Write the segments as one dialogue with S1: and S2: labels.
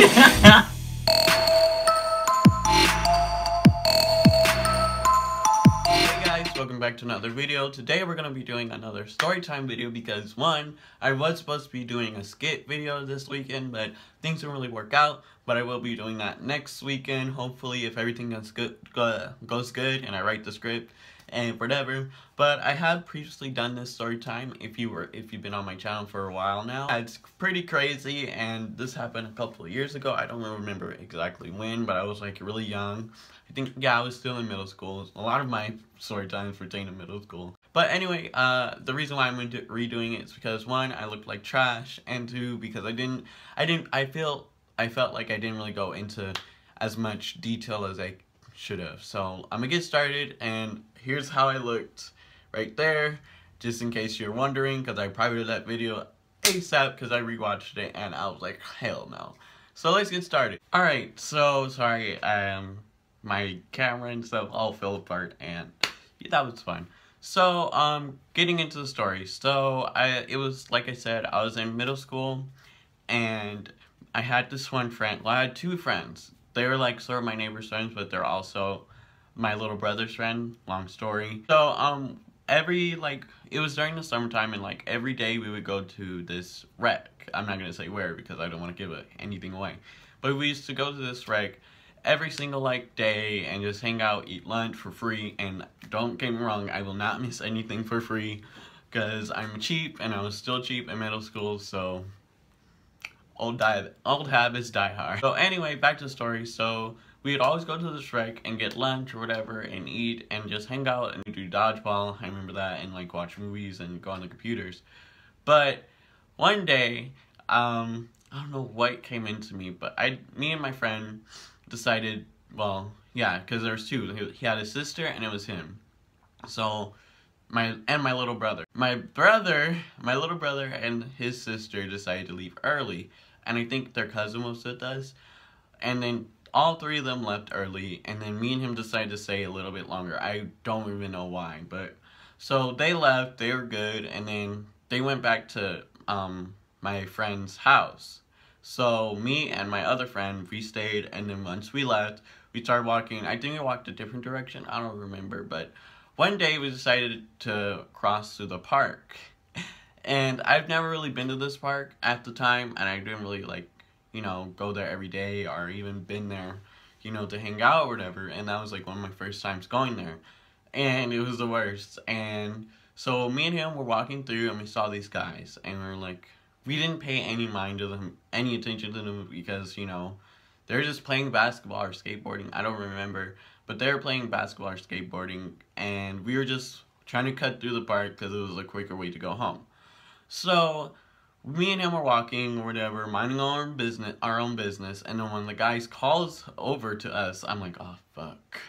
S1: Welcome back to another video. Today we're going to be doing another story time video because one, I was supposed to be doing a skit video this weekend, but things didn't really work out. But I will be doing that next weekend, hopefully, if everything goes good and I write the script and whatever. But I have previously done this story time if you've been on my channel for a while now. It's pretty crazy, and this happened a couple of years ago. I don't remember exactly when, but I was like really young. I think, yeah, I was still in middle school. A lot of my story times pertain to middle school. But anyway, the reason why I'm redoing it is because one, I looked like trash, and two, because I felt like I didn't really go into as much detail as I should have. So I'm gonna get started, and here's how I looked right there, just in case you're wondering, because I privated that video ASAP because I rewatched it and I was like, hell no. So let's get started. Alright, so sorry, my camera and stuff all fell apart, and yeah, that was fun. So getting into the story. So it was, like I said, I was in middle school, and I had this one friend. Well, I had two friends. They were like sort of my neighbor's friends, but they're also my little brother's friend. Long story. So it was during the summertime, and like every day we would go to this rec. I'm not gonna say where because I don't want to give anything away. But we used to go to this rec every single day and just hang out, eat lunch for free. And don't get me wrong, I will not miss anything for free because I'm cheap, and I was still cheap in middle school. So old habits die hard. So anyway, back to the story. So we would always go to this rec and get lunch or whatever and eat and just hang out and do dodgeball. I remember that, and like watch movies and go on the computers. But one day, I don't know what came into me, but me and my friend decided, well, yeah, because there was two. He had a sister and it was him. So my little brother. My little brother and his sister decided to leave early, and I think their cousin was with us. And then all three of them left early, and then me and him decided to stay a little bit longer. I don't even know why, but so they left, they were good, and then they went back to my friend's house. So me and my other friend, we stayed, and then once we left, we started walking. I think we walked a different direction, I don't remember, but one day we decided to cross through the park. And I've never really been to this park at the time, and I didn't really go there every day or even been there, to hang out or whatever. And that was like one of my first times going there, and it was the worst. And so me and him were walking through, and we saw these guys, and we were like, we didn't pay any attention to them because, they're just playing basketball or skateboarding. I don't remember, but they were playing basketball or skateboarding, and we were just trying to cut through the park because it was a quicker way to go home. So me and him were walking or whatever, minding our own business, and then when the guys calls over to us, I'm like, oh fuck.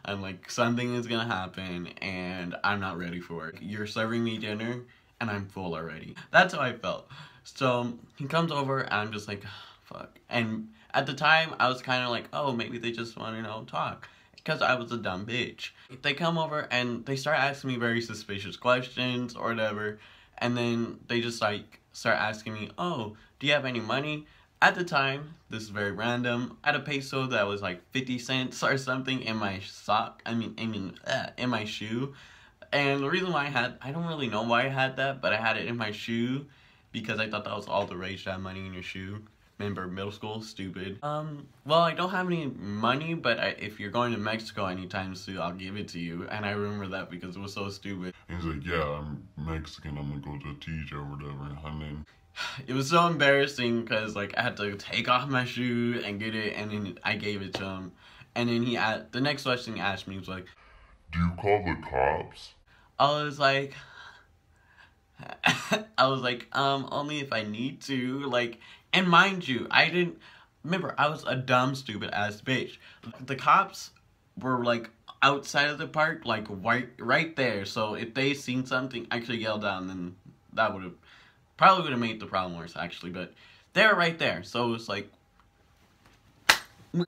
S1: I'm like, something is gonna happen, and I'm not ready for it. You're serving me dinner, and I'm full already. That's how I felt. So he comes over, and I'm just like, fuck. And at the time, I was kind of like, oh, maybe they just want to talk, because I was a dumb bitch. They come over, and they start asking me very suspicious questions or whatever. And then they just start asking me, oh, do you have any money? At the time, this is very random, I had a peso that was like 50 cents or something in my sock, in my shoe. And the reason why I don't really know why I had that, but I had it in my shoe because I thought that was all the rage to have money in your shoe. Remember, middle school, stupid. Well, I don't have any money, but if you're going to Mexico anytime soon, I'll give it to you. And I remember that because it was so stupid.
S2: And he's like, yeah, I'm Mexican, I'm gonna go to TJ or whatever, and then
S1: it was so embarrassing because I had to take off my shoe and get it, and then I gave it to him. And then the next question he asked me was like,
S2: do you call the cops?
S1: I was like, only if I need to, and mind you, remember, I was a dumb, stupid ass bitch. The cops were outside of the park, right there. So if they seen something, actually yelled down, then that probably would have made the problem worse, actually. But they were right there, so it was like,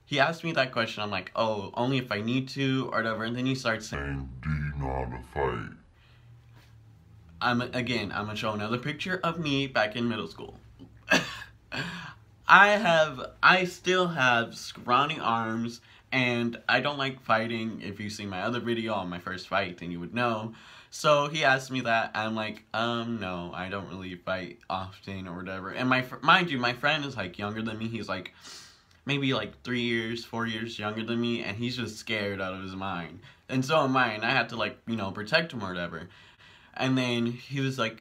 S1: he asked me that question. I'm like, oh, only if I need to or whatever. And then he starts saying,
S2: do you know how to fight?
S1: I'm gonna show another picture of me back in middle school. I still have scrawny arms, and I don't like fighting. If you've seen my other video on my first fight, then you would know. So he asked me that. I'm like, no, I don't really fight often or whatever. And mind you, my friend is like younger than me. He's like maybe like 3 years, 4 years younger than me, and he's just scared out of his mind. And so am I, and I had to like, you know, protect him or whatever. And then he was like,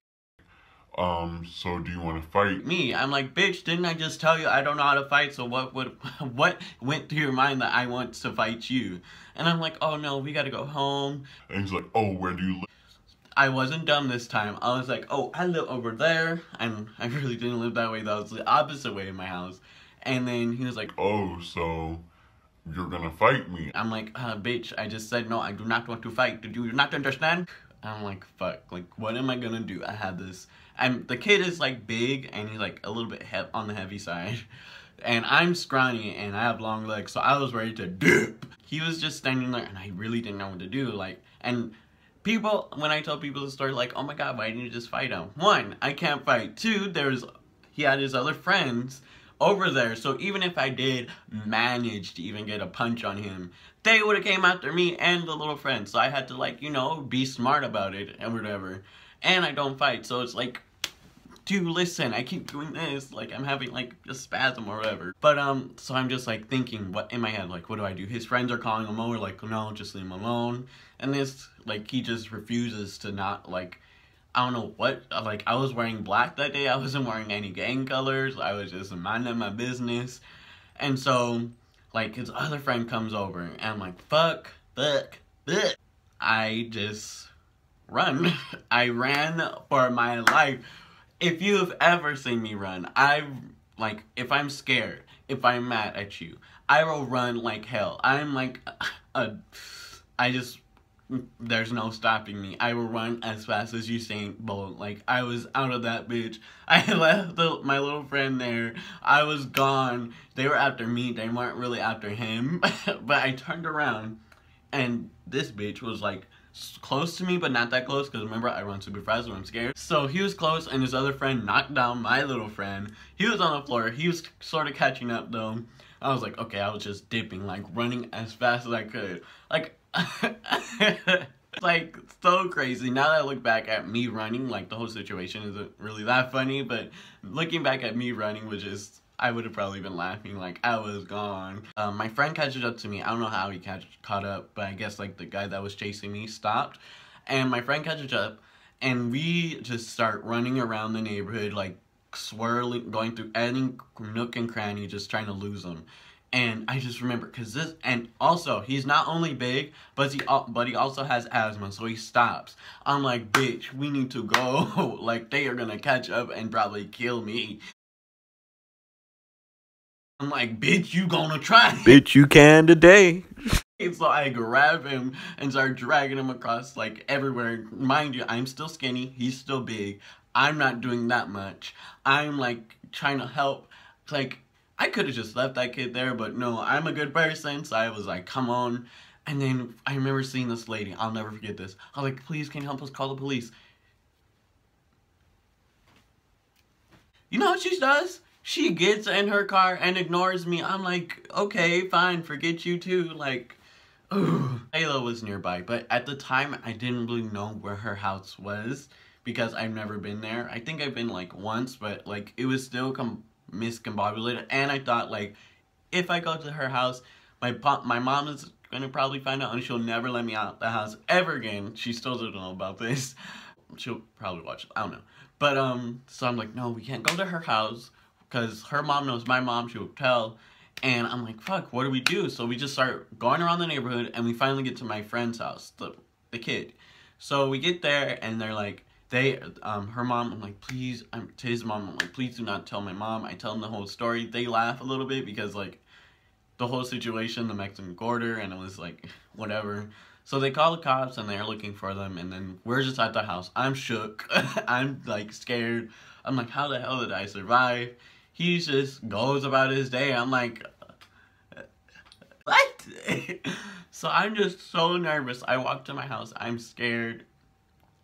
S2: so do you want to fight
S1: me? I'm like, bitch, didn't I just tell you I don't know how to fight? So what went through your mind that I want to fight you? And I'm like, oh no, we gotta go home.
S2: And he's like, oh, where do you live?
S1: I wasn't dumb this time. I was like, oh, I live over there. And I really didn't live that way. That was the opposite way in my house. And then he was like,
S2: oh, so you're gonna fight me?
S1: I'm like, bitch, I just said no, I do not want to fight. Did you not understand? I'm like, fuck, like, what am I gonna do? I have this. The kid is like big and he's like a little bit on the heavy side. And I'm scrawny and I have long legs, so I was ready to dip. He was just standing there and I really didn't know what to do. Like, and people, when I tell people the story, like, oh my god, why didn't you just fight him? 1, I can't fight. 2, he had his other friends over there, so even if I did manage to even get a punch on him, they would have came after me and the little friend. So I had to, like, you know, be smart about it and whatever. And I don't fight, so it's like, dude, listen, I keep doing this, like, I'm having, like, a spasm or whatever. But, so I'm just, like, thinking, what, in my head, like, what do I do? His friends are calling him over, like, no, just leave him alone. And this, like, he just refuses to not, like, I don't know what, like, I was wearing black that day, I wasn't wearing any gang colors, I was just minding my business. And so, like, his other friend comes over, and I'm like, fuck. I just run. I ran for my life. If you've ever seen me run, like, if I'm scared, if I'm mad at you, I will run like hell. I'm like, there's no stopping me. I will run as fast as Usain Bolt. Like, I was out of that bitch. I left my little friend there. I was gone. They were after me. They weren't really after him. But I turned around, and this bitch was like, close to me, but not that close, because remember, I run super fast when I'm scared. So he was close, and his other friend knocked down my little friend. He was on the floor. He was sort of catching up, though. I was like, okay, I was just dipping, like, running as fast as I could. Like, like, so crazy. Now that I look back at me running, like, the whole situation isn't really that funny, but looking back at me running was just, I would have probably been laughing, like, I was gone. My friend catches up to me. I don't know how he caught up, but I guess, like, the guy that was chasing me stopped. And my friend catches up, and we just start running around the neighborhood, like, swirling, going through any nook and cranny, just trying to lose him. And I just remember, and also, he's not only big, but he also has asthma, so he stops. I'm like, bitch, we need to go. Like, they are gonna catch up and probably kill me. I'm like, bitch, you gonna try.
S3: Bitch, you can today.
S1: So I grab him and start dragging him across, like, everywhere. Mind you, I'm still skinny. He's still big. I'm not doing that much. I'm, like, trying to help. Like, I could have just left that kid there, but no, I'm a good person. So I was like, come on. And then I remember seeing this lady. I'll never forget this. I was like, please, can you help us call the police? You know what she does? She gets in her car and ignores me. I'm like, okay, fine, forget you too. Like, ooh. Layla was nearby, but at the time, I didn't really know where her house was because I've never been there. I think I've been, like, once, but, like, it was still miscombobulated. And I thought, like, if I go to her house, my mom is gonna probably find out and she'll never let me out the house ever again. She still doesn't know about this. She'll probably watch it. I don't know. But, so I'm like, no, we can't go to her house. Because her mom knows my mom, she will tell. And I'm like, fuck, what do we do? So we just start going around the neighborhood, and we finally get to my friend's house, the kid. So we get there, and they're like, her mom, I'm like, please, to his mom, I'm like, please do not tell my mom. I tell them the whole story. They laugh a little bit because, like, the whole situation, the Mexican quarter, and it was like, whatever. So they call the cops, and they're looking for them, and then we're just at the house. I'm shook. I'm, like, scared. I'm like, how the hell did I survive? He just goes about his day. I'm like, what? So I'm just so nervous. I walk to my house. I'm scared.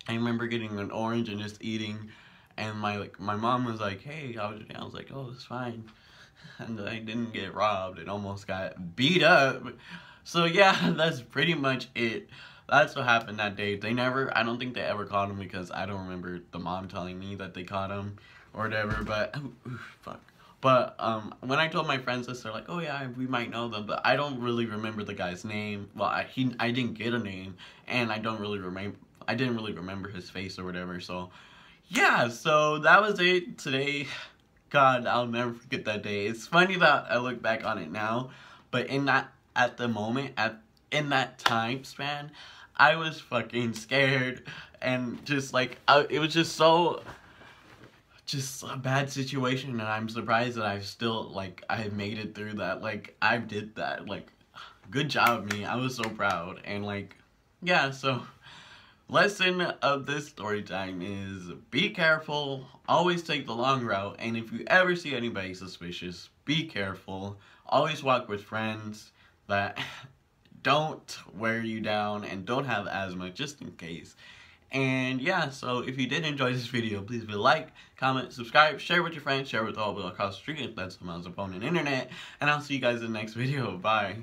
S1: I remember getting an orange and just eating. And my mom was like, hey, how was your day? I was like, oh, it's fine. and I didn't get robbed and almost got beat up. So yeah, that's pretty much it. That's what happened that day. I don't think they ever caught him because I don't remember the mom telling me that they caught him or whatever, but, fuck. But, when I told my friends this, they're like, oh yeah, we might know them, but I don't really remember the guy's name. Well, I didn't get a name, and I didn't really remember his face or whatever, so, yeah, so that was it today. God, I'll never forget that day. It's funny that I look back on it now, but in that time span, I was fucking scared, and just like, it was just a bad situation, and I'm surprised that I've still, like, I made it through that. Like, I did that. Like, good job, me. I was so proud, and, like, yeah, so, lesson of this story time is be careful, always take the long route, and if you ever see anybody suspicious, be careful, always walk with friends that don't wear you down and don't have asthma, just in case. And yeah, so if you did enjoy this video, please leave a like, comment, subscribe, share with your friends, share with all people across the street if that's the most opponent internet, and I'll see you guys in the next video. Bye.